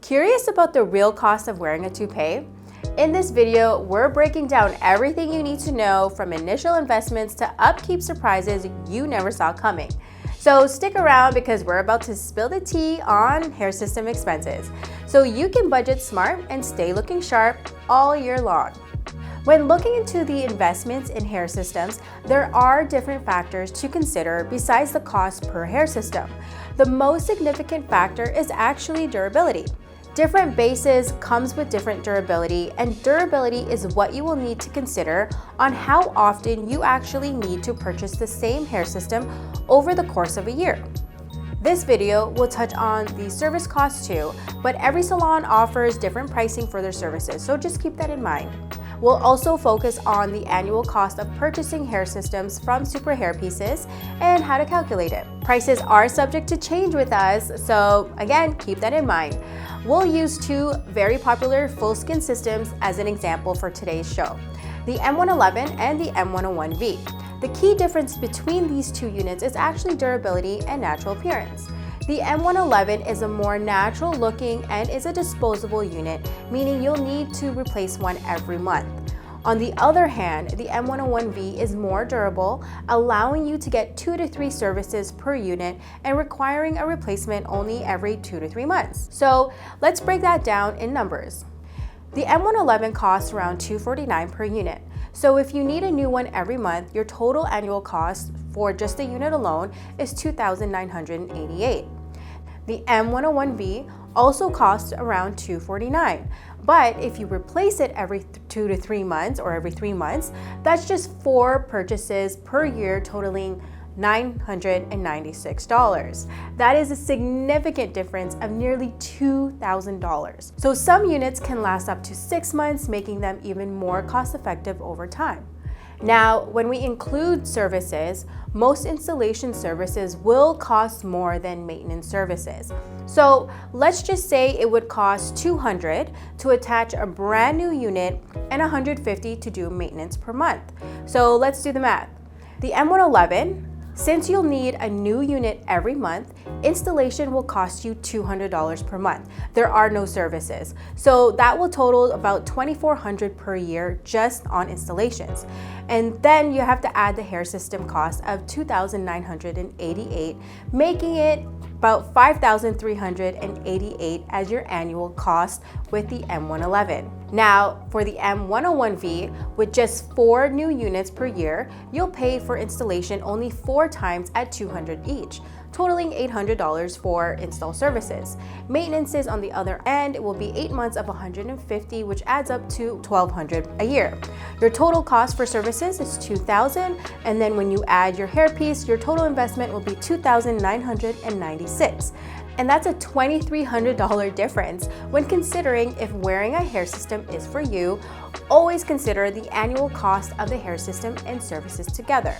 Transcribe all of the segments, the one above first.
Curious about the real cost of wearing a toupee? In this video, we're breaking down everything you need to know, from initial investments to upkeep surprises you never saw coming. So stick around because we're about to spill the tea on hair system expenses, so you can budget smart and stay looking sharp all year long. When looking into the investments in hair systems, there are different factors to consider besides the cost per hair system. The most significant factor is actually durability. Different bases comes with different durability, and durability is what you will need to consider on how often you actually need to purchase the same hair system over the course of a year. This video will touch on the service costs too, but every salon offers different pricing for their services, so just keep that in mind. We'll also focus on the annual cost of purchasing hair systems from Superhairpieces and how to calculate it. Prices are subject to change with us, so again, keep that in mind. We'll use two very popular full skin systems as an example for today's show, the M111 and the M101V. The key difference between these two units is actually durability and natural appearance. The M111 is a more natural looking and is a disposable unit, meaning you'll need to replace one every month. On the other hand, the M101V is more durable, allowing you to get 2 to 3 services per unit and requiring a replacement only every 2 to 3 months. So let's break that down in numbers. The M111 costs around $249 per unit. So if you need a new one every month, your total annual cost for just the unit alone is $2,988. The M101V also costs around $249, but if you replace it every 2 to 3 months or every 3 months, that's just 4 purchases per year totaling $996. That is a significant difference of nearly $2,000. So some units can last up to 6 months, making them even more cost-effective over time. Now, when we include services, most installation services will cost more than maintenance services. So let's just say it would cost $200 to attach a brand new unit and $150 to do maintenance per month. So let's do the math. The M111, since you'll need a new unit every month, installation will cost you $200 per month. There are no services. So that will total about $2,400 per year just on installations. And then you have to add the hair system cost of $2,988, making it about $5,388 as your annual cost with the M111. Now, for the M101V, with just 4 new units per year, you'll pay for installation only 4 times at $200 each, totaling $800 for install services. Maintenances on the other end will be 8 months of $150, which adds up to $1,200 a year. Your total cost for services is $2,000, and then when you add your hairpiece, your total investment will be $2,996. And that's a $2,300 difference when considering if wearing a hair system is for you. Always consider the annual cost of the hair system and services together.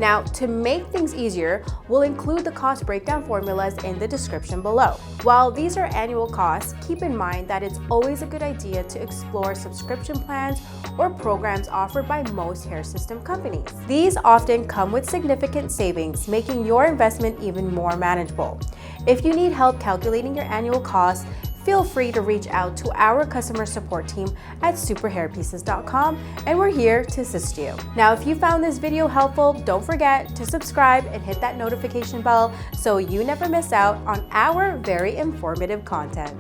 Now, to make things easier, we'll include the cost breakdown formulas in the description below. While these are annual costs, keep in mind that it's always a good idea to explore subscription plans or programs offered by most hair system companies. These often come with significant savings, making your investment even more manageable. If you need help calculating your annual costs, feel free to reach out to our customer support team at superhairpieces.com, and we're here to assist you. Now, if you found this video helpful, don't forget to subscribe and hit that notification bell so you never miss out on our very informative content.